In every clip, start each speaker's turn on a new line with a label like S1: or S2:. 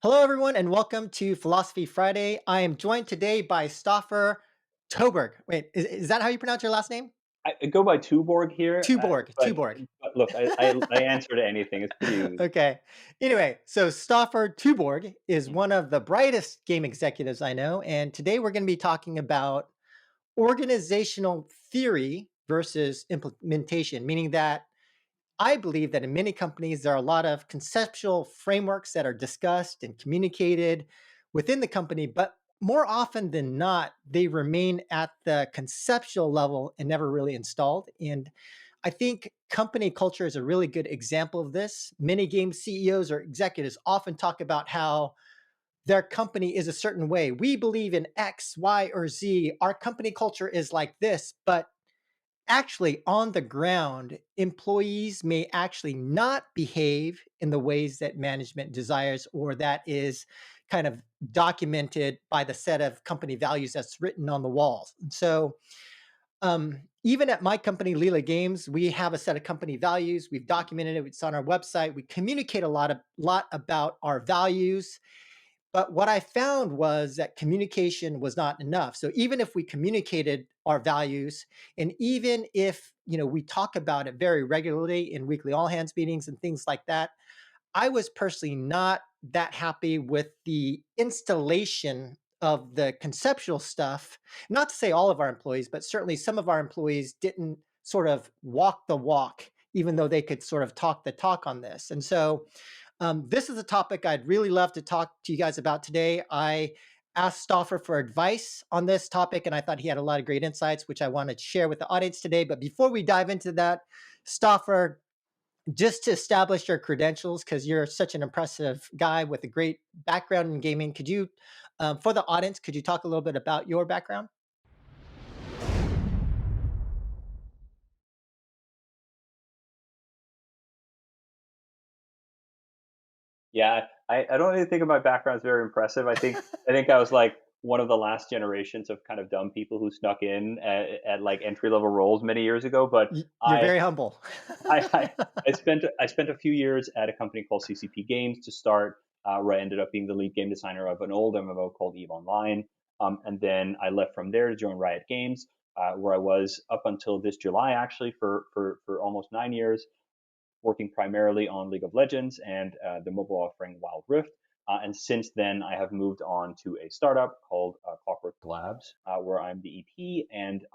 S1: Hello, everyone, and welcome to Philosophy Friday. I am joined today by Stoffer Touborg. Wait, is that how you pronounce your last name?
S2: I go by Tuborg here,
S1: Tuborg. Tuborg.
S2: but look, I answer to anything. It's pretty easy.
S1: Okay. Anyway, so Stoffer Touborg is
S2: Mm.
S1: one of the brightest game executives I know, and today we're going to be talking about organizational theory versus implementation, meaning that I believe that in many companies, there are a lot of conceptual frameworks that are discussed and communicated within the company, but more often than not, they remain at the conceptual level and never really installed. And I think company culture is a really good example of this. Many game CEOs or executives often talk about how their company is a certain way. We believe in X, Y, or Z. Our company culture is like this, but actually on the ground, employees may actually not behave in the ways that management desires or that is kind of documented by the set of company values that's written on the walls. And so, even at my company, Lila Games, we have a set of company values. We've documented it. It's on our website. We communicate a lot about our values, but what I found was that communication was not enough. So even if we communicated our values, and even if we talk about it very regularly in weekly all hands meetings and things like that, I was personally not that happy with the installation of the conceptual stuff. Not to say all of our employees, but certainly some of our employees didn't sort of walk the walk, even though they could sort of talk the talk on this. And so this is a topic I'd really love to talk to you guys about today. I asked Stoffer for advice on this topic, and I thought he had a lot of great insights, which I wanted to share with the audience today. But before we dive into that, Stoffer, just to establish your credentials, because you're such an impressive guy with a great background in gaming, could you, for the audience, could you talk a little bit about your background?
S2: Yeah, I don't really think my background is very impressive. I think I was like one of the last generations of kind of dumb people who snuck in at like entry level roles many years ago. But
S1: You're
S2: I
S1: very humble.
S2: I I, I spent a few years at a company called CCP Games to start, where I ended up being the lead game designer of an old MMO called Eve Online, and then I left from there to join Riot Games, where I was up until this July actually for almost 9 years, working primarily on League of Legends and the mobile offering Wild Rift. And since then, I have moved on to a startup called Clockwork Labs, where I'm the EP, and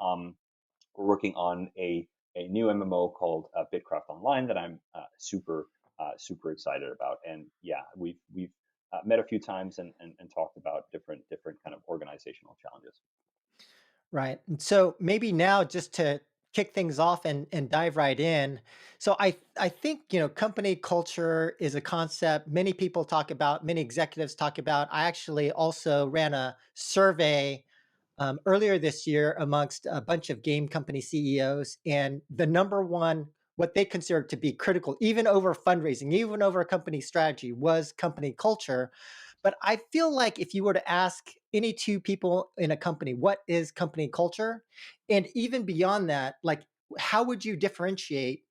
S2: we're working on a new MMO called Bitcraft Online that I'm super excited about. And yeah, we've met a few times and talked about different kind of organizational challenges.
S1: Right. And so maybe now just to kick things off and dive right in. So I think, company culture is a concept many people talk about, many executives talk about. I actually also ran a survey earlier this year amongst a bunch of game company CEOs, and the number one, what they considered to be critical, even over fundraising, even over a company strategy, was company culture. But I feel like if you were to ask any two people in a company, what is company culture? And even beyond that, like, how would you differentiate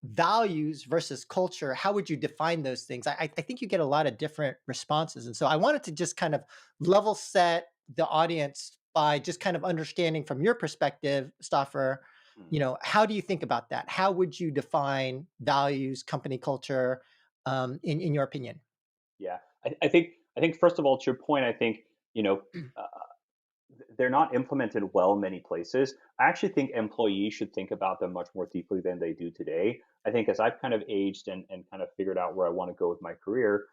S1: values versus culture? How would you define those things? I think you get a lot of different responses. And so I wanted to just kind of level set the audience by just kind of understanding from your perspective, Stoffer,
S2: Hmm.
S1: how do you think about that? How would you define values, company culture, in your opinion?
S2: Yeah, I think first of all, to your point, I think you know. Uh, they're not implemented well many places. I actually think employees should think about them much more deeply than they do today. I think as I've kind of aged and kind of figured out where I want to go with my career,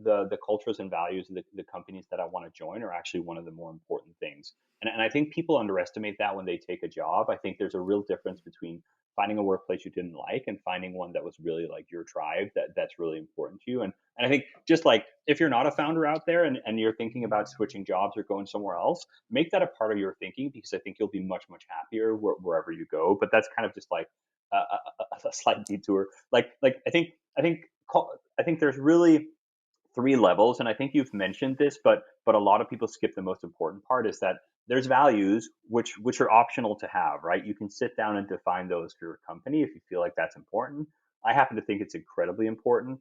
S2: the cultures and values of the companies that I want to join are actually one of the more important things. And I think people underestimate that when they take a job. I think there's a real difference between finding a workplace you didn't like and finding one that was really like your tribe that's really important to you. And I think just like if you're not a founder out there and you're thinking about switching jobs or going somewhere else, make that a part of your thinking because I think you'll be much happier wherever you go. But that's kind of just like a slight detour. Like I think there's really three levels, and I think you've mentioned this, but a lot of people skip the most important part is that there's values which are optional to have, right? You can sit down and define those for your company if you feel like that's important. I happen to think it's incredibly important.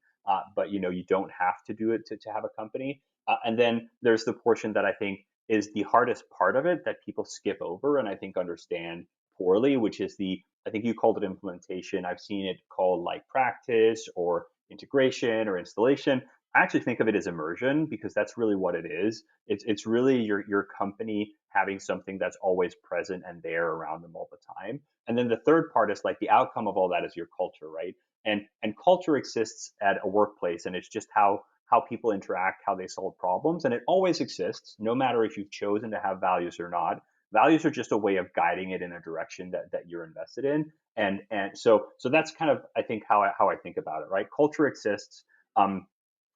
S2: but you don't have to do it to have a company. And then there's the portion that I think is the hardest part of it that people skip over and I think understand poorly, which is the, I think you called it implementation. I've seen it called like practice or integration or installation. I actually think of it as immersion because that's really what it is. It's really your company having something that's always present and there around them all the time. And then the third part is like the outcome of all that is your culture, right? And culture exists at a workplace, and it's just how people interact, how they solve problems, and it always exists, no matter if you've chosen to have values or not. Values are just a way of guiding it in a direction that you're invested in, and so that's kind of I think how I think about it, right? Culture exists.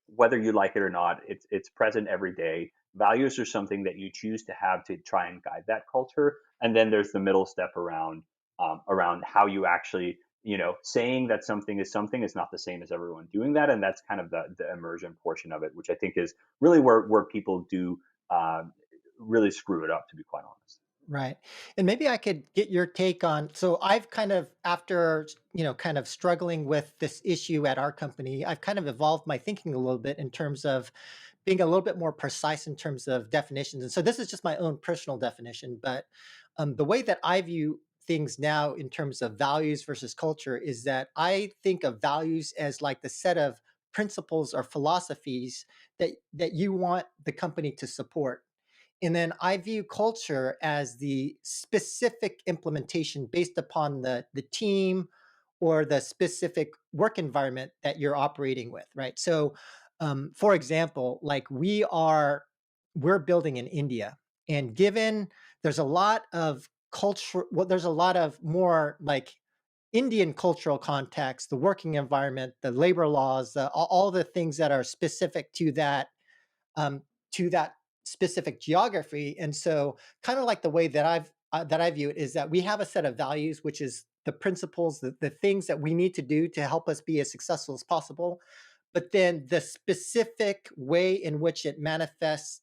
S2: Whether you like it or not, it's present every day. Values are something that you choose to have to try and guide that culture, and then there's the middle step around how you actually saying that something is not the same as everyone doing that, and that's kind of the immersion portion of it, which I think is really where people do uh, really screw it up, to be quite honest.
S1: Right. And maybe I could get your take on, so I've kind of, after, kind of struggling with this issue at our company, I've kind of evolved my thinking a little bit in terms of being a little bit more precise in terms of definitions. And so this is just my own personal definition, but the way that I view things now in terms of values versus culture is that I think of values as like the set of principles or philosophies that you want the company to support. And then I view culture as the specific implementation based upon the team or the specific work environment that you're operating with, right? So, for example, like we're building in India, and given there's a lot of culture, well, there's a lot of more like Indian cultural context, the working environment, the labor laws, all the things that are specific um, to that specific geography. And so, kind of like the way that I view it is that we have a set of values, which is the principles, the things that we need to do to help us be as successful as possible. But then the specific way in which it manifests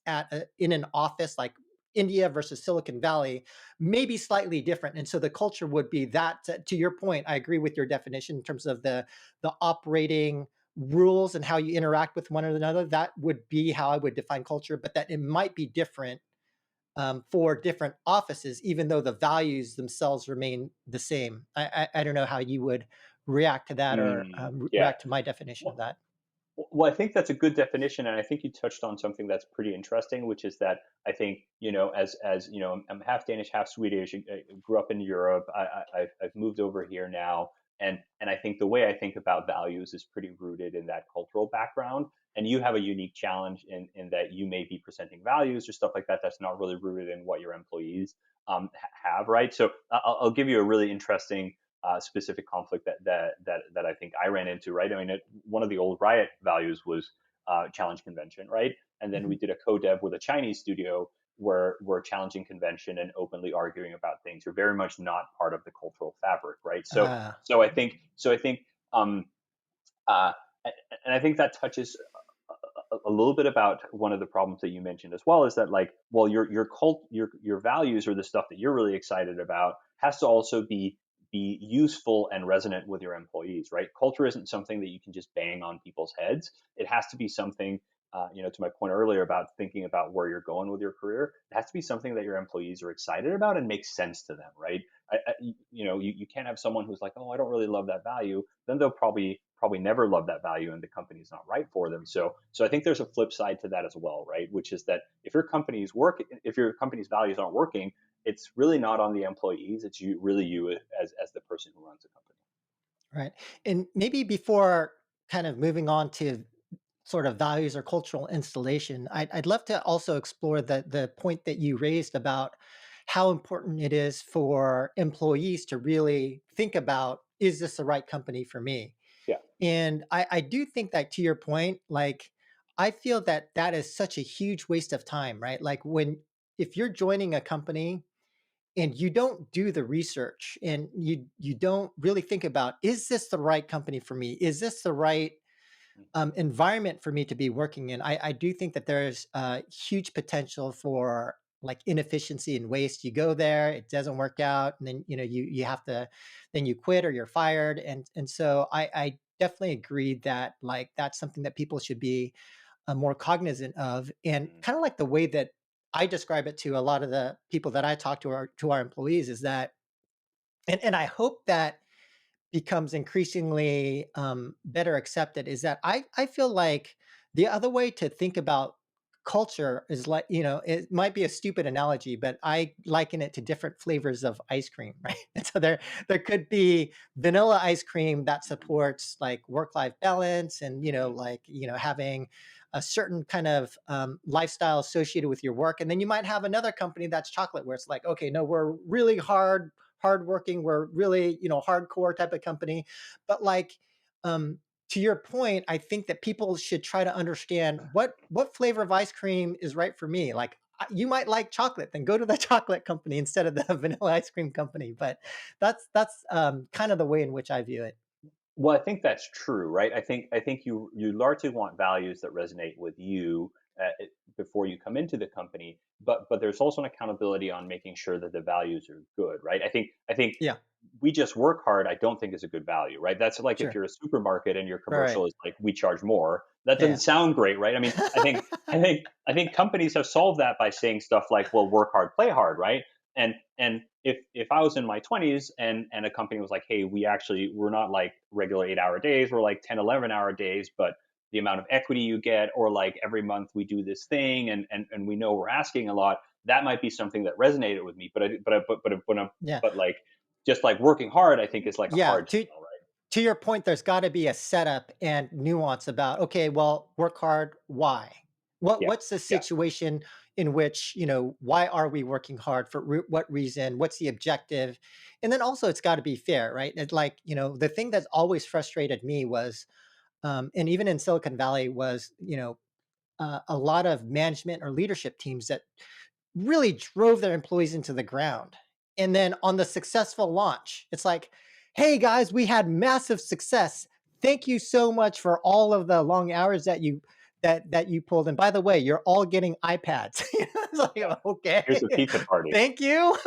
S1: in an office like India versus Silicon Valley may be slightly different. And so the culture would be that, to your point, I agree with your definition in terms of the operating rules and how you interact with one another. That would be how I would define culture, but that it might be different for different offices, even though the values themselves remain the same. I don't know how you would react to that or
S2: Yeah.
S1: react to my definition of
S2: Well,
S1: that.
S2: Well, I think that's a good definition, and I think you touched on something that's pretty interesting, which is that I think as I'm half Danish, half Swedish. I grew up in Europe. I've moved over here now, and I think the way I think about values is pretty rooted in that cultural background. And you have a unique challenge in that you may be presenting values or stuff like that that's not really rooted in what your employees have, right? So I'll give you a really interesting specific conflict that I think I ran into. Right. I mean, one of the old Riot values was challenge convention, right? And then we
S1: Mhm.
S2: did a co-dev with a Chinese studio where we're challenging convention and openly arguing about things are very much not part of the cultural fabric, right? So
S1: Uh,
S2: so I think uh, and I think that touches a little bit about one of the problems that you mentioned as well, is that like, well, your values or the stuff that you're really excited about has to also be useful and resonant with your employees, right? Culture isn't something that you can just bang on people's heads. It has to be something, to my point earlier about thinking about where you're going with your career. It has to be something that your employees are excited about and makes sense to them, right? You can't have someone who's like, oh, I don't really love that value. Then they'll probably never love that value, and the company's not right for them. So I think there's a flip side to that as well, right? Which is that if your company's values aren't working, it's really not on the employees. It's really you as the person who runs the company.
S1: right. And maybe before kind of moving on to sort of values or cultural installation, I'd love to also explore the point that you raised about how important it is for employees to really think about, is this the right company for me?
S2: Yeah.
S1: And I do think that, to your point, like I feel that that is such a huge waste of time, right? Like if you're joining a company and you don't do the research and you don't really think about, is this the right company for me? Is this the right environment for me to be working in? I do think that there's huge potential for like inefficiency and waste. You go there, it doesn't work out, and then you have to, then you quit or you're fired, and so I definitely agree that like that's something that people should be more cognizant of, and
S2: Mm,
S1: kind of like the way that I describe it to a lot of the people that I talk to our employees is that, and I hope that becomes increasingly better accepted is that I feel like the other way to think about culture is like, it might be a stupid analogy, but I liken it to different flavors of ice cream, right? And so there could be vanilla ice cream that
S2: mhm,
S1: supports like work life balance, and
S2: mhm,
S1: like having a certain kind of lifestyle associated with your work, and then you might have another company that's chocolate where it's like, okay, no, we're really hardworking. We're really, hardcore type of company. But like, um, to your point, I think that people should try to understand what flavor of ice cream is right for me. Like, you might like chocolate, then go to the chocolate company instead of the vanilla ice cream company. But that's kind of the way in which I view it.
S2: Well, I think that's true, right? I think you largely want values that resonate with you before you come into the company, but there's also an accountability on making sure that the values are good, right? I think
S1: Yeah,
S2: we just work hard. I don't think is a good value, right? That's like if
S1: sure.
S2: you're a supermarket and your
S1: Right.
S2: commercial is like we charge more. That doesn't
S1: Yeah.
S2: sound great, right? I mean, I think companies have solved that by saying stuff like, "Well, work hard, play hard," right? And if I was in my 20s and a company was like, hey, we're not like regular 8 hour days, we're like 10, 11 hour days, but the amount of equity you get, or like every month we do this thing, and we know we're asking a lot, that might be something that resonated with me.
S1: Yeah.
S2: But like just like working hard, I think is like a
S1: Yeah.
S2: hard sell, right?
S1: To your point, there's got to be a setup and nuance about, okay, well, work hard. Why?
S2: Yeah,
S1: What's the
S2: yeah.
S1: situation in which, why are we working hard for what reason? What's the objective? And then also, it's got to be fair, right? It's like, the thing that's always frustrated me was, and even in Silicon Valley, was, a lot of management or leadership teams that really drove their employees into the ground. And then on the successful launch, it's like, hey guys, we had massive success. Thank you so much for all of the long hours that you pulled. And by the way, you're all getting iPads. It's
S2: Yeah.
S1: like,
S2: Here's
S1: okay,
S2: a pizza party.
S1: thank you.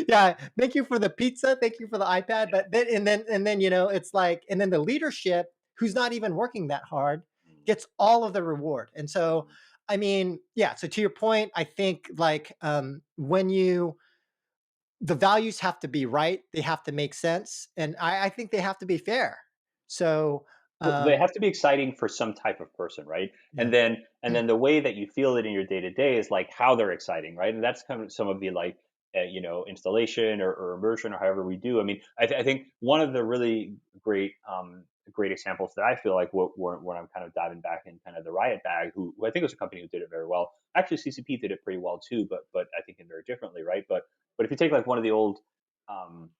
S1: Yeah, thank you for the pizza, thank you for the iPad.
S2: Yeah.
S1: But then it's like, and then the leadership who's not even working that hard
S2: Mm,
S1: gets all of the reward. And so,
S2: mm.
S1: I mean, yeah. So to your point, I think like when you the values have to be right, they have to make sense, and I think they have to be fair. So,
S2: Well, they
S1: um,
S2: have to be exciting for some type of person, right? And
S1: yeah,
S2: then and then the way that you feel it in your day to day is like how they're exciting, right? And that's kind of some of the like installation or immersion or however we do. I mean, I think one of the really great examples that I feel like when I'm kind of diving back in kind of the Riot bag, who I think was a company who did it very well. Actually, CCP did it pretty well too, but I think in very differently, right? But if you take like um,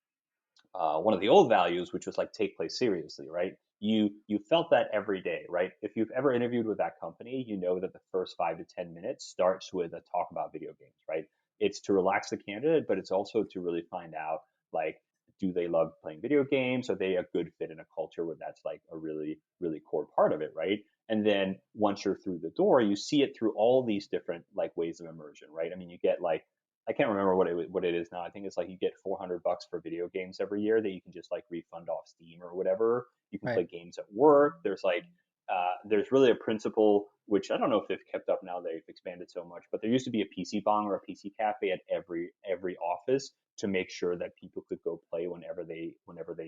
S2: one of the old values, which was like take play seriously, right? You felt that every day, right? If you've ever interviewed with that company, you know that the first 5 to 10 minutes starts with a talk about video games, right? It's to relax the candidate, but it's also to really find out like, do they love playing video games? Are they a good fit in a culture where that's like a really core part of it, right? And then once you're through the door, you see it through all these different like ways of immersion, right? I mean, you get like I can't remember what it is now. I think it's like you get $400 for video games every year that you can just like refund off Steam or whatever. You can
S1: right,
S2: play games at work. There's really a principle which I don't know if they've kept up now. They've expanded so much, but there used to be a PC bong or a PC cafe at every office to make sure that people could go play whenever they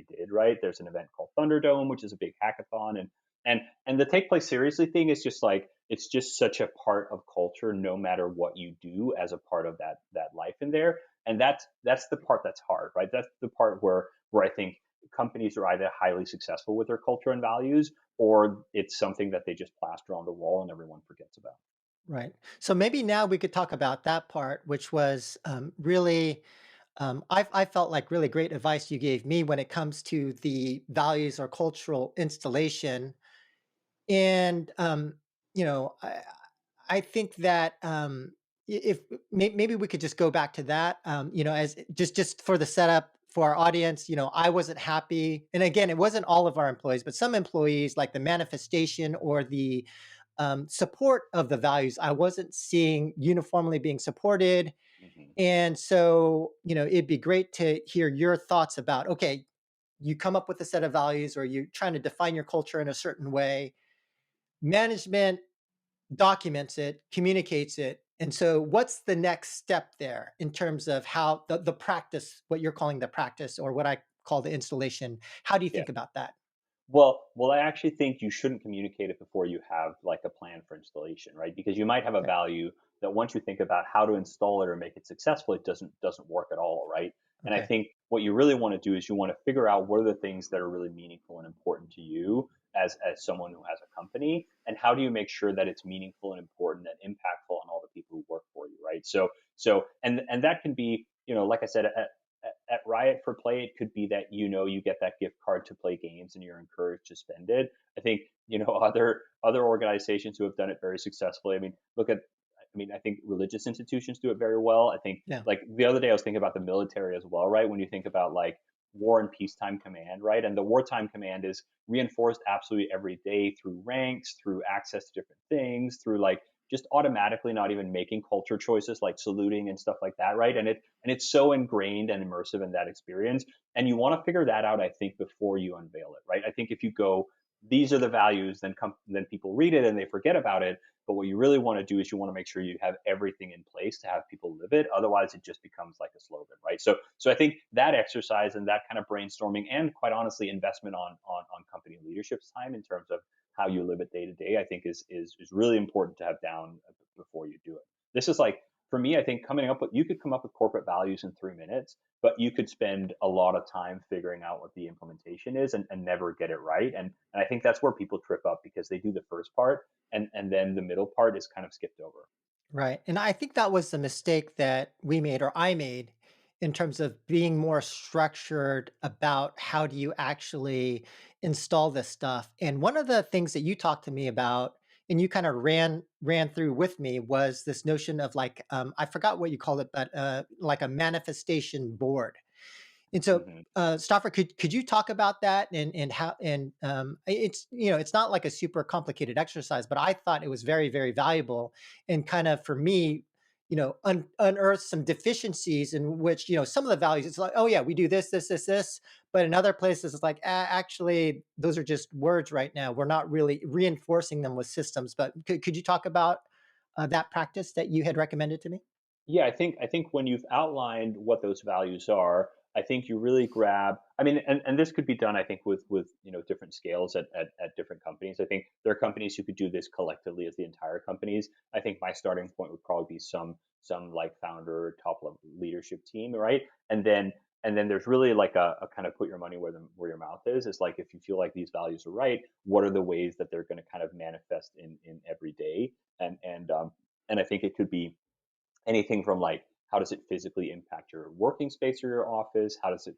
S2: did. Right? There's an event called Thunderdome, which is a big hackathon, and the take place seriously thing is just like it's just such a part of culture no matter what you do as a part of that life in there, and that's the part that's hard, right? That's the part where I think companies are either highly successful with their culture and values, or it's something that they just plaster on the wall and everyone forgets about.
S1: right. So maybe now we could talk about that part, which was really I felt like really great advice you gave me when it comes to the values or cultural installation. And I think that if maybe we could just go back to that, as just for the setup for our audience. I wasn't happy, and again, it wasn't all of our employees, but some employees, like the manifestation or the support of the values, I wasn't seeing uniformly being supported.
S2: Hmm.
S1: And so, it'd be great to hear your thoughts about, okay, you come up with a set of values or you're trying to define your culture in a certain way. Management documents it, communicates it. And so what's the next step there in terms of how the practice, what you're calling the practice or what I call the installation? How do you
S2: Yeah.
S1: think about that?
S2: Well, I actually think you shouldn't communicate it before you have like a plan for installation, right? Because you might have a
S1: Okay.
S2: value that once you think about how to install it or make it successful, it doesn't work at all, right? And I
S1: Okay.
S2: think what you really want to do is you want to figure out what are the things that are really meaningful and important to you as someone who has a company, and how do you make sure that it's meaningful and important and impactful on all the people who work for you, right? And that can be, like I said, at Riot for Play, it could be that you get that gift card to play games and you're encouraged to spend it. I think other organizations who have done it very successfully. I think religious institutions do it very well. I think
S1: Yeah.
S2: like the other day I was thinking about the military as well, right? When you think about like war and peacetime command, right? And the wartime command is reinforced absolutely every day through ranks, through access to different things, through like just automatically not even making culture choices like saluting and stuff like that, right? And it's so ingrained and immersive in that experience. And you want to figure that out, I think, before you unveil it, right? I think if you go, these are the values, then people read it and they forget about it. But what you really want to do is you want to make sure you have everything in place to have people live it. Otherwise, it just becomes like a slogan, right? So I think that exercise and that kind of brainstorming, and quite honestly, investment on company leadership's time in terms of how you live it day to day, I think is really important to have down before you do it. This is like, for me, I think you could come up with corporate values in 3 minutes, but you could spend a lot of time figuring out what the implementation is and never get it right. And I think that's where people trip up because they do the first part and then the middle part is kind of skipped over.
S1: Right. And I think that was the mistake that we made or I made in terms of being more structured about how do you actually install this stuff. And one of the things that you talked to me about and you kind of ran through with me was this notion of like I forgot what you called it, but like a manifestation board. And so,
S2: Hmm.
S1: Stoffer, could you talk about that and how and it's it's not like a super complicated exercise, but I thought it was very valuable and kind of for me, unearth some deficiencies in which some of the values it's like oh yeah we do this, but in other places it's like actually those are just words right now. We're not really reinforcing them with systems. But could you talk about that practice that you had recommended to me?
S2: Yeah, I think when you've outlined what those values are, I think you really grab. I mean, and this could be done, I think, with different scales at different companies. I think there are companies who could do this collectively as the entire companies. I think my starting point would probably be some like founder top level leadership team, right? And then there's really like a kind of put your money where your mouth is. It's like if you feel like these values are right, what are the ways that they're going to kind of manifest in every day? And I think it could be anything from like how does it physically impact your working space or your office, how does it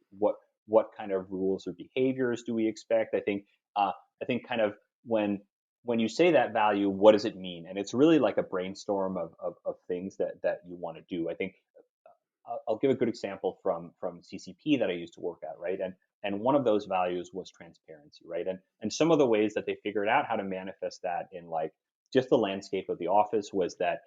S2: what kind of rules or behaviors do we expect. I think kind of when you say that value, what does it mean? And it's really like a brainstorm of things that you want to do. I think I'll give a good example from CCP that I used to work at, right? And one of those values was transparency, right? And some of the ways that they figured out how to manifest that in like just the landscape of the office was that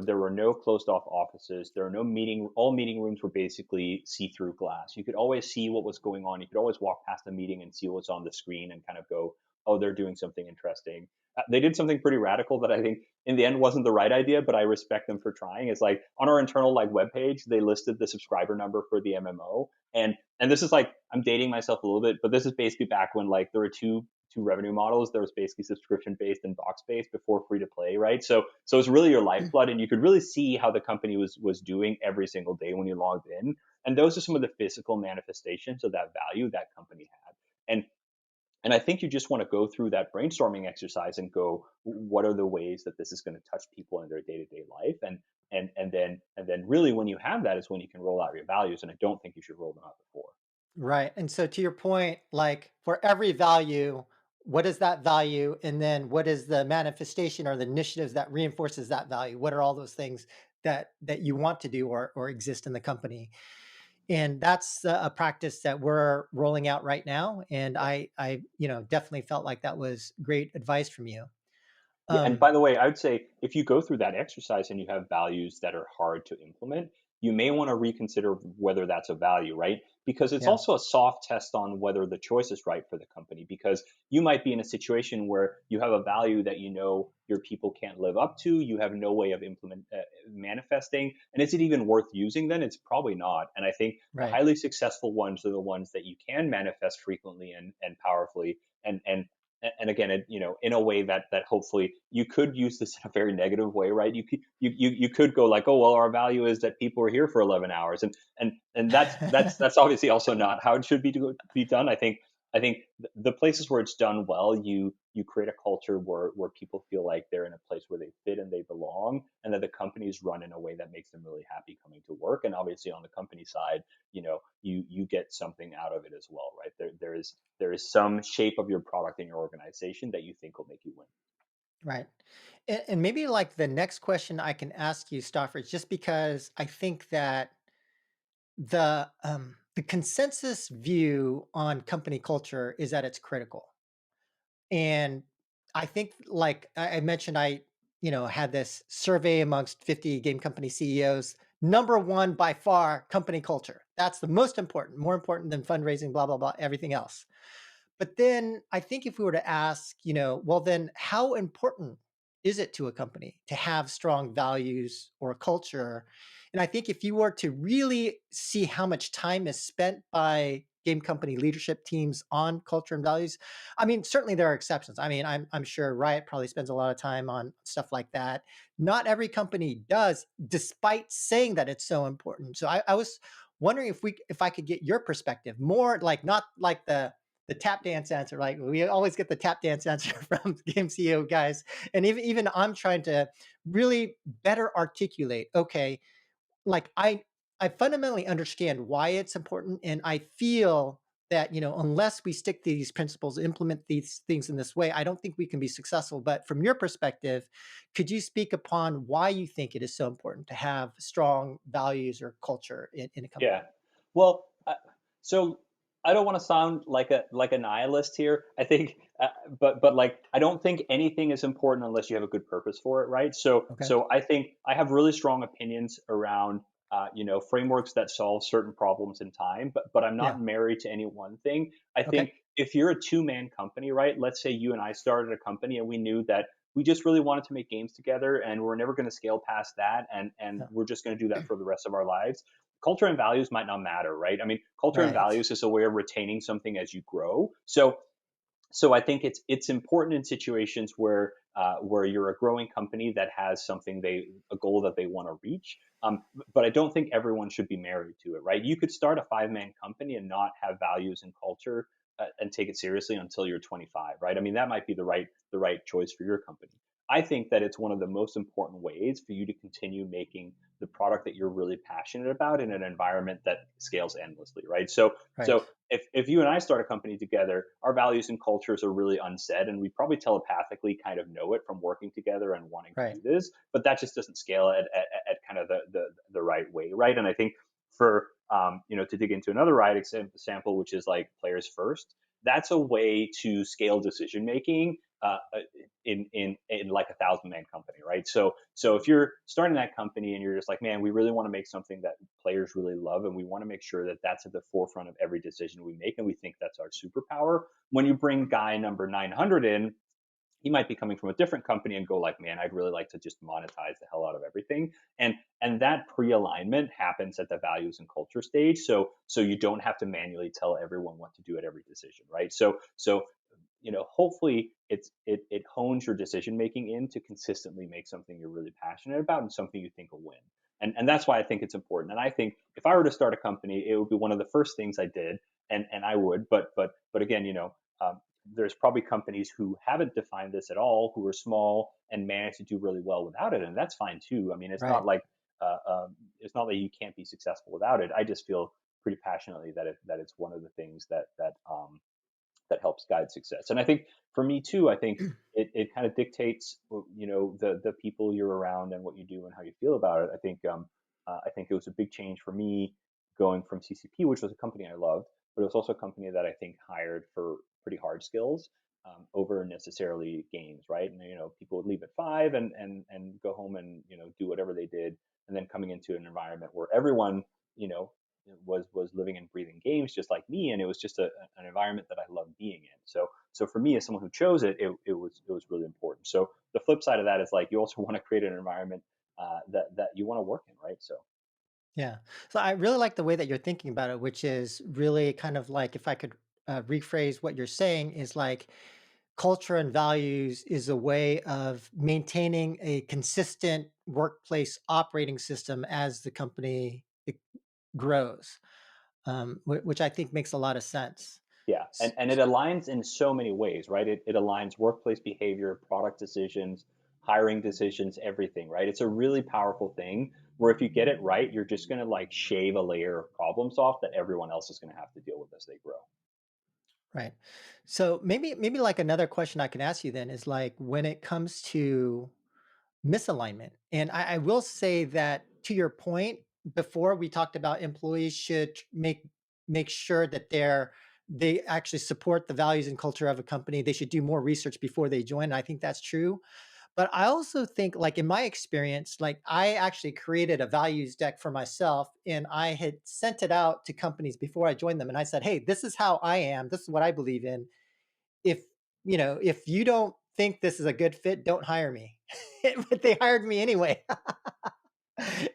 S2: there were no closed off offices. There were no all meeting rooms were basically see through glass. You could always see what was going on. You could always walk past a meeting and see what's on the screen and kind of go, oh, they're doing something interesting. They did something pretty radical that I think in the end wasn't the right idea, but I respect them for trying. It's like on our internal like webpage, they listed the subscriber number for the MMO. And this is like I'm dating myself a little bit, but this is basically back when like there were two revenue models. There was basically subscription based and box based before free to play, right? So it's really your lifeblood, and you could really see how the company was doing every single day when you logged in. And those are some of the physical manifestations of that value that company had. And I think you just want to go through that brainstorming exercise and go, what are the ways that this is going to touch people in their day to day life? And then really when you have that is when you can roll out your values. And I don't think you should roll them out before.
S1: Right. And so to your point, like for every value, what is that value? And then what is the manifestation or the initiatives that reinforces that value? What are all those things that you want to do or exist in the company? And that's a practice that we're rolling out right now. And
S2: Yeah.
S1: I definitely felt like that was great advice from you.
S2: Yeah, and
S1: Um,
S2: by the way, I would say if you go through that exercise and you have values that are hard to implement, you may want to reconsider whether that's a value, right? Because it's
S1: Yeah.
S2: also a soft test on whether the choice is right for the company. Because you might be in a situation where you have a value that you know your people can't live up to, you have no way of manifesting, and is it even worth using? Then it's probably not. And I think the
S1: Right.
S2: highly successful ones are the ones that you can manifest frequently and powerfully, and again, in a way that hopefully you could use this in a very negative way, right? You could go like, oh well, our value is that people are here for 11 hours, and that's obviously also not how it should be done. I think the places where it's done well, you create a culture where people feel like they're in a place where they fit and they belong, and that the company is run in a way that makes them really happy coming to work. And obviously on the company side, you get something out of it as well, right? There is some shape of your product in your organization that you think will make you win.
S1: Right. And maybe like the next question I can ask you, Stoffer, is just because I think that the consensus view on company culture is that it's critical. And I think, like I mentioned, had this survey amongst 50 game company CEOs. Number one by far, company culture. That's the most important, more important than fundraising, blah, blah, blah, everything else. But then I think if we were to ask, well, then how important is it to a company to have strong values or a culture? And I think if you were to really see how much time is spent by game company leadership teams on culture and values, I mean, certainly there are exceptions. I mean, I'm sure Riot probably spends a lot of time on stuff like that. Not every company does, despite saying that it's so important. So I was wondering if I could get your perspective more like not like the tap dance answer. Like we always get the tap dance answer from game CEO guys. And even I'm trying to really better articulate, okay, like I fundamentally understand why it's important. And I feel that, unless we stick to these principles, implement these things in this way, I don't think we can be successful. But from your perspective, could you speak upon why you think it is so important to have strong values or culture in a
S2: Yeah.
S1: company?
S2: Well, so I don't want to sound like a nihilist here. I think, but like I don't think anything is important unless you have a good purpose for it, right? So
S1: Okay.
S2: so I think I have really strong opinions around frameworks that solve certain problems in time, but I'm not
S1: Yeah.
S2: married to any one thing. I
S1: Okay.
S2: think if you're a two-man company, right? Let's say you and I started a company and we knew that we just really wanted to make games together and we're never going to scale past that, and
S1: Yeah.
S2: we're just going to do that for the rest of our lives. Culture and values might not matter, right? I mean, culture and
S1: Right.
S2: values is a way of retaining something as you grow. So I think it's important in situations where you're a growing company that has something a goal that they want to reach. But I don't think everyone should be married to it, right? You could start a 5-man company and not have values and culture, and take it seriously until you're 25, right? I mean, that might be the right choice for your company. I think that it's one of the most important ways for you to continue making the product that you're really passionate about in an environment that scales endlessly, right? So
S1: Right.
S2: so if you and I start a company together, our values and cultures are really unsaid, and we probably telepathically kind of know it from working together and wanting to
S1: Right.
S2: do this, but that just doesn't scale at kind of the right way, right? And I think for to dig into another right example, which is like players first, that's a way to scale decision making in like 1,000-man company, right? So if you're starting that company and you're just like, man, we really want to make something that players really love, and we want to make sure that that's at the forefront of every decision we make, and we think that's our superpower. When you bring guy number 900 in, he might be coming from a different company and go like, man, I'd really like to just monetize the hell out of everything. And that pre-alignment happens at the values and culture stage. So you don't have to manually tell everyone what to do at every decision, right? So hopefully it hones your decision making in to consistently make something you're really passionate about and something you think will win. And that's why I think it's important. And I think if I were to start a company, it would be one of the first things I did, and I would. But again, there's probably companies who haven't defined this at all, who are small and manage to do really well without it, and that's fine too. I mean,
S1: Right.
S2: it's not that you can't be successful without it. I just feel pretty passionately that it's one of the things that helps guide success. And I think for me too, I think it kind of dictates, the people you're around and what you do and how you feel about it. I think it was a big change for me going from CCP, which was a company I loved, but it was also a company that I think hired for pretty hard skills, over necessarily games, right? And people would leave at 5 and go home and do whatever they did, and and then coming into an environment where everyone, you know, was living and breathing games just like me, and it was just an environment that I loved being in. So for me, as someone who chose it, it was really important. So the flip side of that is like you also want to create an environment that you want to work in, right? So
S1: Yeah. So I really like the way that you're thinking about it, which is really kind of like, if I could rephrase what you're saying, is like culture and values is a way of maintaining a consistent workplace operating system as the company grows, which I think makes a lot of sense.
S2: yeah,
S1: S-
S2: and it aligns in so many ways, right? It aligns workplace behavior, product decisions, hiring decisions, everything, right? It's a really powerful thing where if you get it right, you're just going to like shave a layer of problems off that everyone else is going to have to deal with as they grow.
S1: Right. So maybe like another question I can ask you then is like, when it comes to misalignment. And I will say that, to your point before, we talked about employees should make sure that they actually support the values and culture of a company. They should do more research before they join. And I think that's true. But I also think, like in my experience, like I actually created a values deck for myself and I had sent it out to companies before I joined them. And I said, hey, this is how I am. This is what I believe in. If if you don't think this is a good fit, don't hire me. But they hired me anyway.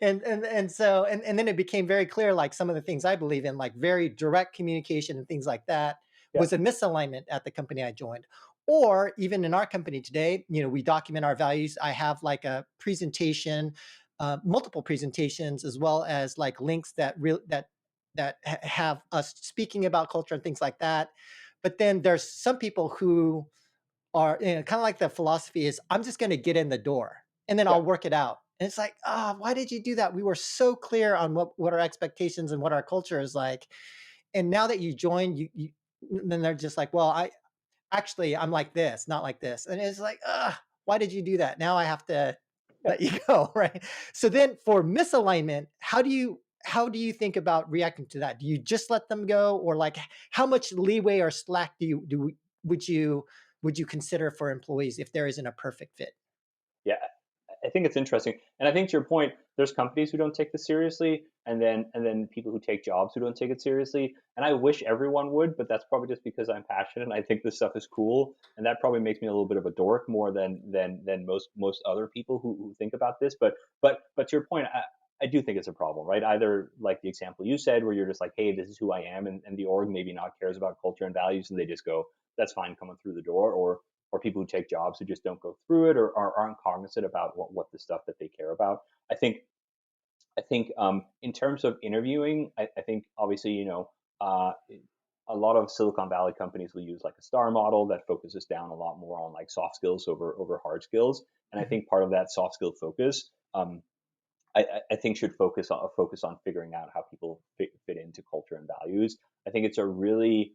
S1: And then it became very clear, like some of the things I believe in, like very direct communication and things like that,
S2: Yeah,
S1: was a misalignment at the company I joined. Or even in our company today, we document our values. I have like a presentation, multiple presentations, as well as like links that have us speaking about culture and things like that. But then there's some people who are, kind of like, the philosophy is, I'm just going to get in the door and then
S2: yeah,
S1: I'll work it out. And it's like, why did you do that? We were so clear on what our expectations and what our culture is like. And now that you join, then they're just like, well, I'm like this, not like this. And it's like, why did you do that? Now I have to
S2: yeah.
S1: let you go. Right. So then for misalignment, how do you think about reacting to that? Do you just let them go, or like how much leeway or slack would you would you consider for employees if there isn't a perfect fit?
S2: Yeah, I think it's interesting, and I think to your point, there's companies who don't take this seriously, and then people who take jobs who don't take it seriously. And I wish everyone would, but that's probably just because I'm passionate and I think this stuff is cool, and that probably makes me a little bit of a dork more than most other people who think about this. But to your point, I do think it's a problem, right? Either like the example you said, where you're just like, hey, this is who I am, and the org maybe not cares about culture and values, and they just go, that's fine coming through the door, or people who take jobs who just don't go through it or aren't cognizant about what the stuff that they care about. I think in terms of interviewing, I think obviously uh, a lot of Silicon Valley companies will use like a star model that focuses down a lot more on like soft skills over hard skills, and I
S1: Mhm.
S2: think part of that soft skill focus. I think should focus on figuring out how people fit into culture and values. I think it's a really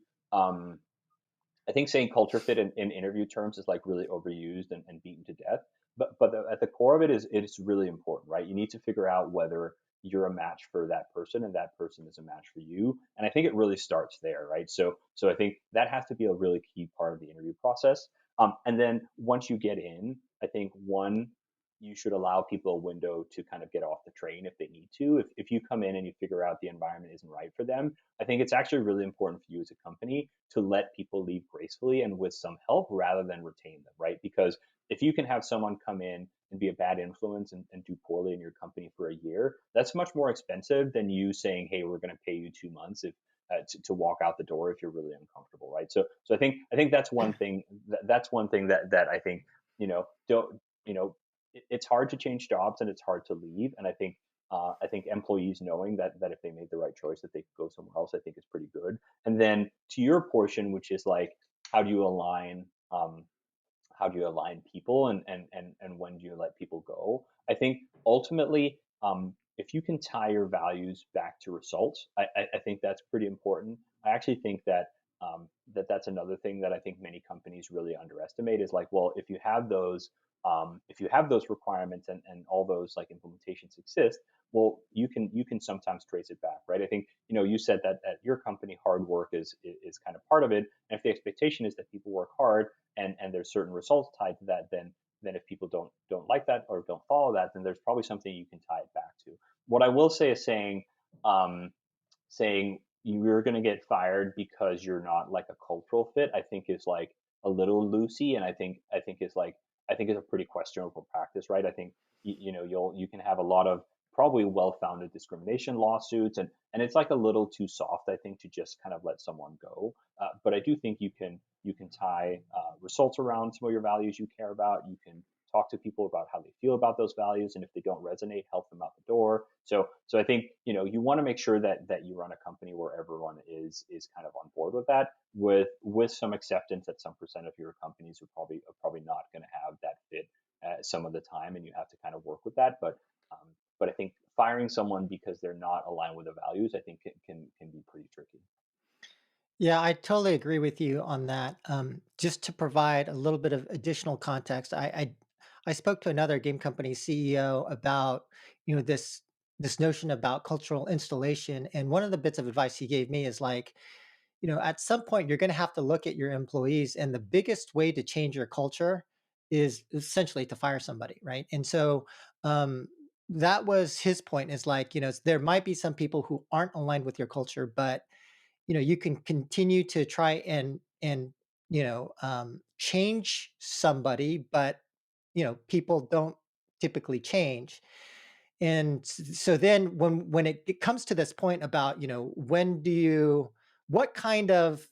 S2: I think saying culture fit in interview terms is like really overused and beaten to death. But at the core of it is it's really important, right? You need to figure out whether you're a match for that person and that person is a match for you. And I think it really starts there, right? So I think that has to be a really key part of the interview process. And then once you get in, I think one, you should allow people a window to kind of get off the train if they need to. If you come in and you figure out the environment isn't right for them, I think it's actually really important for you as a company to let people leave gracefully and with some help rather than retain them, right? Because if you can have someone come in and be a bad influence and do poorly in your company for a year, that's much more expensive than you saying, hey, we're going to pay you 2 months if to walk out the door if you're really uncomfortable, right? So I think that's one thing that's one thing that I think don't it's hard to change jobs and it's hard to leave, and I think employees knowing that if they made the right choice that they could go somewhere else, I think is pretty good. And then to your portion, which is like how do you align people and when do you let people go? I think ultimately, if you can tie your values back to results, I think that's pretty important. I actually think that's another thing that I think many companies really underestimate is like, well, if you have those requirements and all those like implementations exist, well, you can sometimes trace it back, right? I think you said that at your company, hard work is kind of part of it, and if the expectation is that people work hard and there's certain results tied to that, then then if people don't like that or don't follow that, then there's probably something you can tie it back to. What I will say is um, saying you're going to get fired because you're not like a cultural fit, I think is like a little loosey, and I think is a pretty questionable practice, right? I think you can have a lot of probably well-founded discrimination lawsuits, and it's like a little too soft, I think, to just kind of let someone go. But I do think you can tie results around some of your values you care about. You can talk to people about how they feel about those values, and if they don't resonate, help them out the door. So I think you want to make sure that you run a company where everyone is kind of on board with that, with some acceptance that some percent of your companies are probably not going to have that fit some of the time, and you have to kind of work with that. But I think firing someone because they're not aligned with the values, I think can be pretty tricky.
S1: Yeah, I totally agree with you on that. Just to provide a little bit of additional context, I spoke to another game company CEO about this notion about cultural installation, and one of the bits of advice he gave me is like, at some point you're going to have to look at your employees, and the biggest way to change your culture is essentially to fire somebody, right? And so that was his point. Is like, there might be some people who aren't aligned with your culture, but you can continue to try and change somebody, but people don't typically change. And so then when it comes to this point about when do you what kind of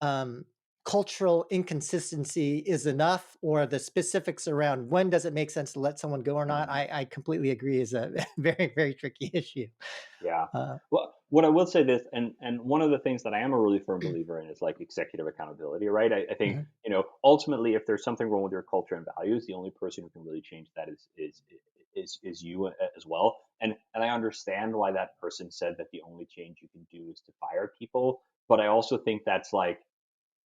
S1: um cultural inconsistency is enough, or the specifics around when does it make sense to let someone go or not, I completely agree, is a very, very tricky issue.
S2: Yeah.
S1: uh
S2: Well, what I will say this, and one of the things that I am a really firm believer in is like executive accountability, right? I think
S1: mhm.
S2: ultimately, if there's something wrong with your culture and values, the only person who can really change that is you as well. And I understand why that person said that the only change you can do is to fire people, but I also think that's like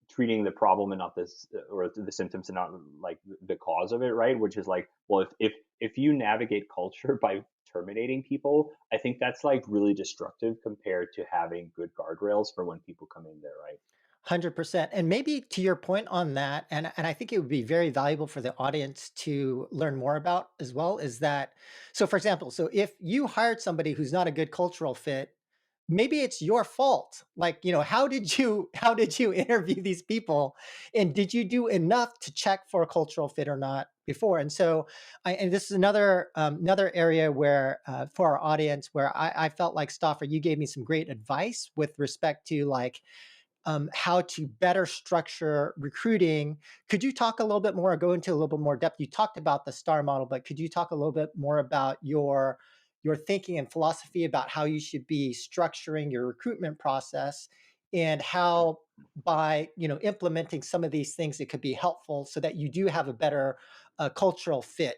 S2: treating the problem and not this or the symptoms and not like the cause of it, right? Which is like, well, if you navigate culture by terminating people, I think that's like really destructive compared to having good guardrails for when people come in there, right?
S1: 100%. And maybe to your point on that, and I think it would be very valuable for the audience to learn more about as well, is that, so for example, so if you hired somebody who's not a good cultural fit, maybe it's your fault. Like, how did you interview these people? And did you do enough to check for a cultural fit or not before? And so and this is another area where for our audience, where I felt like, Stoffer, you gave me some great advice with respect to like how to better structure recruiting. Could you talk a little bit more, or go into a little bit more depth? You talked about the star model, but could you talk a little bit more about your thinking and philosophy about how you should be structuring your recruitment process, and how by implementing some of these things it could be helpful so that you do have a better cultural fit?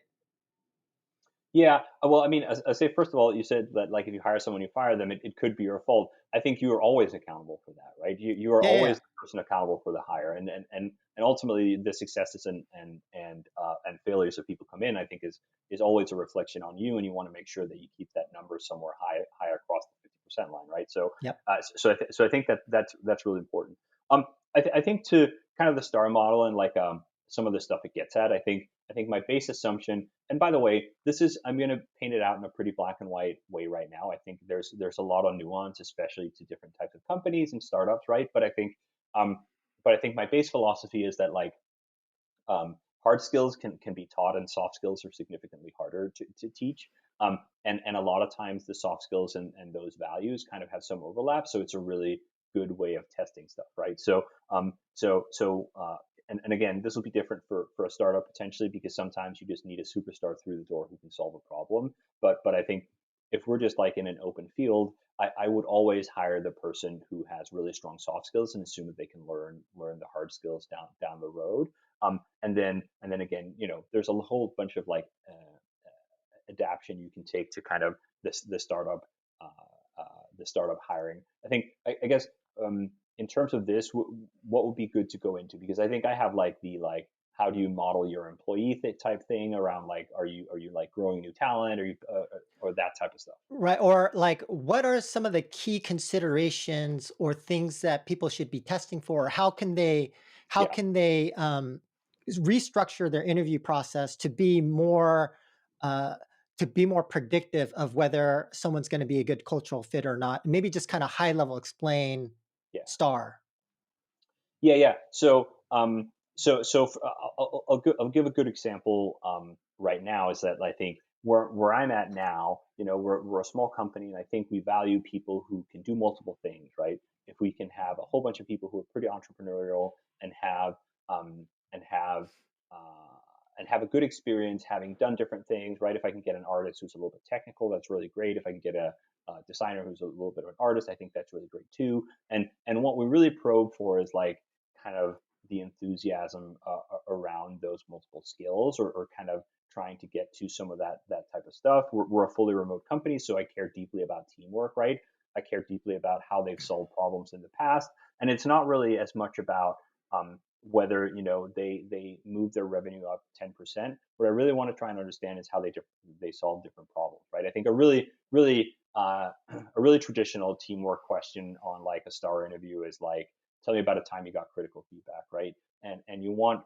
S2: Yeah. Well, I mean, I say first of all, you said that like if you hire someone, you fire them, it could be your fault. I think you are always accountable for that, right? You are
S1: Yeah, yeah,
S2: always the person accountable for the hire, and ultimately the successes and failures of people come in, I think is always a reflection on you, and you want to make sure that you keep that number somewhere high across the 50% line, right? So,
S1: yep.
S2: so I think that's really important. I think to kind of the star model and like some of the stuff it gets at, I think my base assumption, and by the way, this is I'm going to paint it out in a pretty black and white way right now. I think there's a lot of nuance, especially to different types of companies and startups, right? Um, but I think my base philosophy is that like hard skills can be taught, and soft skills are significantly harder to teach. And a lot of times the soft skills and those values kind of have some overlap, so it's a really good way of testing stuff, right? And again, this will be different for a startup potentially because sometimes you just need a superstar through the door who can solve a problem. But I think if we're just like in an open field, I would always hire the person who has really strong soft skills and assume that they can learn the hard skills down the road. And then again, there's a whole bunch of like adaptation you can take to kind of the startup the startup hiring. I guess in terms of this, what would be good to go into, because I think I have like the like how do you model your employee type thing around like are you like growing new talent, or that type of stuff.
S1: Right. Or like, what are some of the key considerations or things that people should be testing for? How can they, how
S2: Yeah.
S1: can they, restructure their interview process uh, to be more predictive of whether someone's going to be a good cultural fit or not. Maybe just kind of high level explain
S2: Yeah.
S1: star.
S2: Yeah, yeah. I'll give a good example right now is that I think where I'm at now, we're a small company, and I think we value people who can do multiple things, right? If we can have a whole bunch of people who are pretty entrepreneurial and um, and have uh, have a good experience having done different things, right? If I can get an artist who's a little bit technical, that's really great. If I can get a designer who's a little bit of an artist, I think that's really great too. And what we really probe for is like kind of the enthusiasm around those multiple skills, or kind of trying to get to some of that type of stuff. We're a fully remote company, so I care deeply about teamwork, right? I care deeply about how they've solved problems in the past, and it's not really as much about whether they move their revenue up 10%. What I really want to try and understand is how they solve different problems, right? I think a really traditional teamwork question on like a star interview is like, tell me about a time you got critical feedback, right? And you want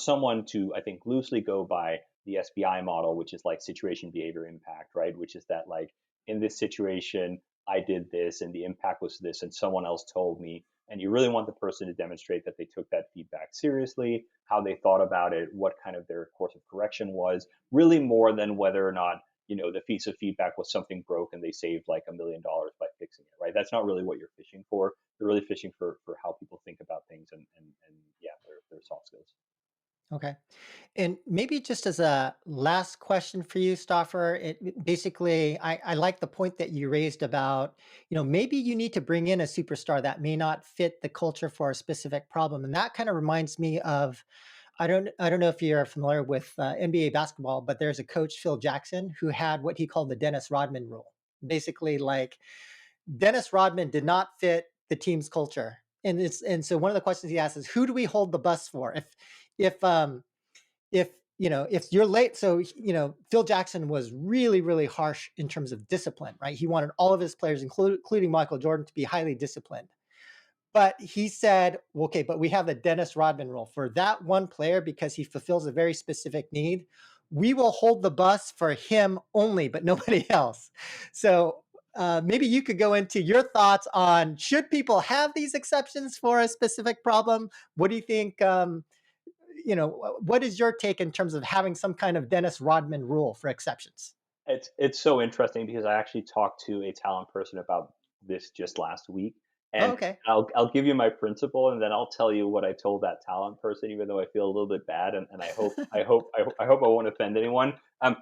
S2: someone to, I think, loosely go by the SBI model, which is like situation, behavior, impact, right? Which is that like in this situation, I did this and the impact was this, and someone else told me. And you really want the person to demonstrate that they took that feedback seriously, how they thought about it, what kind of their course of correction was, really more than whether or not the piece of feedback was something broke and they saved like $1 million by fixing it, right? That's not really what you're fishing for. You're really fishing for how people think about things, and yeah, their soft skills.
S1: Okay. And maybe just as a last question for you, Stoffer, basically, I like the point that you raised about, maybe you need to bring in a superstar that may not fit the culture for a specific problem. And that kind of reminds me of, I don't know if you're familiar with NBA basketball, but there's a coach, Phil Jackson, who had what he called the Dennis Rodman rule. Basically, like Dennis Rodman did not fit the team's culture. And so one of the questions he asked is, who do we hold the bus for? If if you're late, so Phil Jackson was really, really harsh in terms of discipline, right? He wanted all of his players, including Michael Jordan, to be highly disciplined. But he said, okay, but we have the Dennis Rodman rule for that one player because he fulfills a very specific need. We will hold the bus for him only, but nobody else. So maybe you could go into your thoughts on, should people have these exceptions for a specific problem? What do you think? What is your take in terms of having some kind of Dennis Rodman rule for exceptions?
S2: It's so interesting because I actually talked to a talent person about this just last week,
S1: Oh,
S2: and
S1: okay.
S2: I'll give you my principle, and then I'll tell you what I told that talent person, even though I feel a little bit bad, and I hope I won't offend anyone. I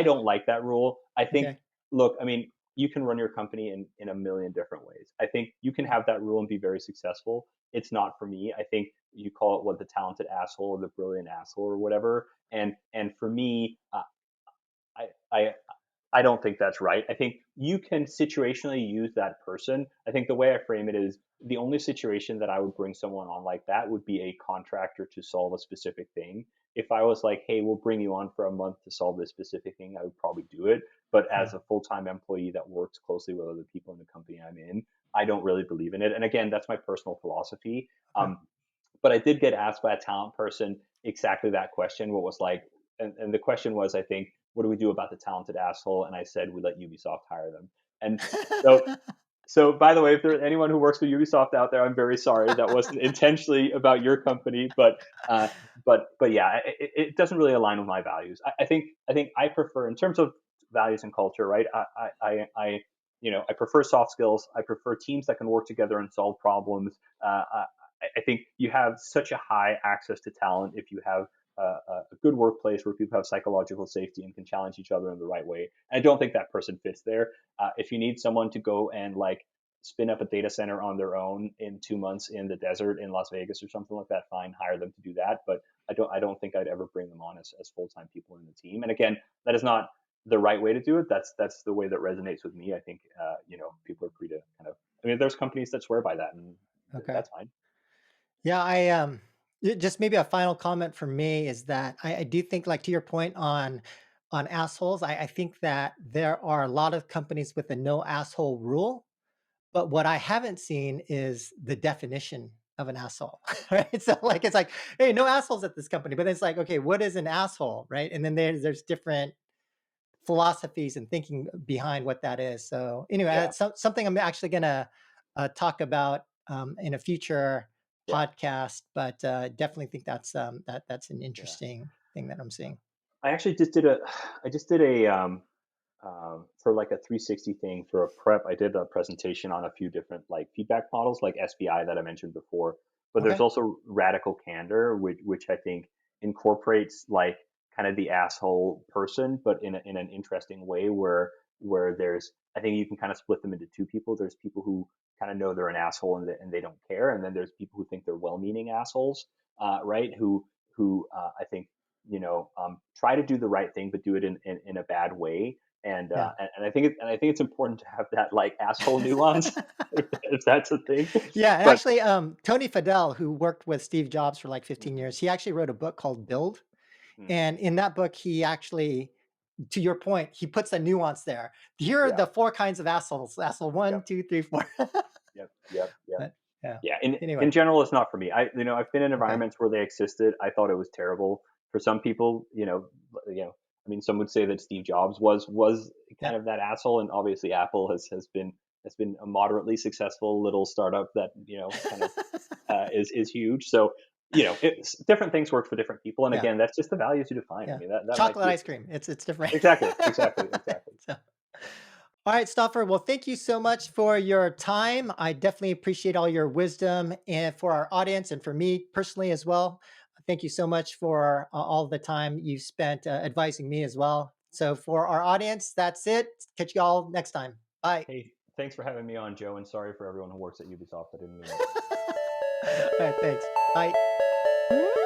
S2: don't like that rule. I think,
S1: Okay.
S2: look, I mean, you can run your company in a million different ways. I think you can have that rule and be very successful. It's not for me. I think you call it what, the talented asshole or the brilliant asshole or whatever. And for me, I, I I don't think that's right. I think you can situationally use that person. I think the way I frame it is, the only situation that I would bring someone on like that would be a contractor to solve a specific thing. If I was like, hey, we'll bring you on for a month to solve this specific thing, I would probably do it. But as
S1: Hmm.
S2: a full time employee that works closely with other people in the company I'm in, I don't really believe in it. And again, that's my personal philosophy.
S1: Okay.
S2: But I did get asked by a talent person exactly that question. What was like, and the question was, I think, what do we do about the talented asshole? And I said, we let Ubisoft hire them. And so, so by the way, if there's anyone who works for Ubisoft out there, I'm very sorry. That wasn't intentionally about your company, uh, but yeah, it doesn't really align with my values. I think I prefer, in terms of values and culture, right? I prefer soft skills. I prefer teams that can work together and solve problems. I think you have such a high access to talent if you have a good workplace where people have psychological safety and can challenge each other in the right way. I don't think that person fits there. If you need someone to go and like spin up a data center on their own in 2 months in the desert in Las Vegas or something like that, fine, hire them to do that. But I don't think I'd ever bring them on as full time people in the team. And again, that is not the right way to do it. That's the way that resonates with me. I think people are free to kind of. I mean, there's companies that swear by that, and
S1: Okay.
S2: that's fine.
S1: Yeah, just maybe a final comment from me is that I do think, like to your point on assholes, I think that there are a lot of companies with a no asshole rule, but what I haven't seen is the definition of an asshole, right? So like it's like, hey, no assholes at this company, but it's like, okay, what is an asshole, right? And then there's different philosophies and thinking behind what that is. So anyway,
S2: Yeah,
S1: that's something I'm actually gonna talk about in a future
S2: yeah,
S1: podcast, but definitely think that's an
S2: yeah.
S1: interesting thing that I'm seeing.
S2: I actually just did a, I just did a for like a 360 thing for a prep. I did a presentation on a few different like feedback models, like SBI that I mentioned before. But there's
S1: Okay.
S2: also radical candor, which I think incorporates like kind of the asshole person, but in an interesting way where there's I think you can kind of split them into two people. There's people who kind of know they're an asshole and they don't care, and then there's people who think they're well-meaning assholes, right? Who I think try to do the right thing but do it in a bad way
S1: Yeah.
S2: and I think it's important to have that like asshole nuance if that's a thing.
S1: Yeah, and
S2: But
S1: actually, Tony Fadell, who worked with Steve Jobs for like 15
S2: mhm,
S1: years, he actually wrote a book called Build.
S2: mm,
S1: And in that book, he actually, to your point, he puts a nuance there. Here are
S2: yeah,
S1: the four kinds of assholes. Asshole one,
S2: yep,
S1: two, three, four.
S2: yep.
S1: But yeah.
S2: Yeah, in
S1: Anyway,
S2: general, it's not for me. I've been in
S1: okay.
S2: environments where they existed. I thought it was terrible. For some people, I mean, some would say that Steve Jobs was
S1: Yeah.
S2: kind of that asshole, and obviously Apple has been a moderately successful little startup that kind of is huge. So different things work for different people, and
S1: Yeah.
S2: again, that's just the values you define. I
S1: Yeah.
S2: mean, that might
S1: Chocolate
S2: be a
S1: ice
S2: specific.
S1: cream. It's different.
S2: Exactly.
S1: So, all right, Stoffer. Well, thank you so much for your time. I definitely appreciate all your wisdom and for our audience and for me personally as well. Thank you so much for all the time you spent advising me as well. So, for our audience, that's it. Catch you all next time. Bye.
S2: Hey, thanks for having me on, Joe, and sorry for everyone who works at Ubisoft. I didn't mean it.
S1: All right, thanks. Bye.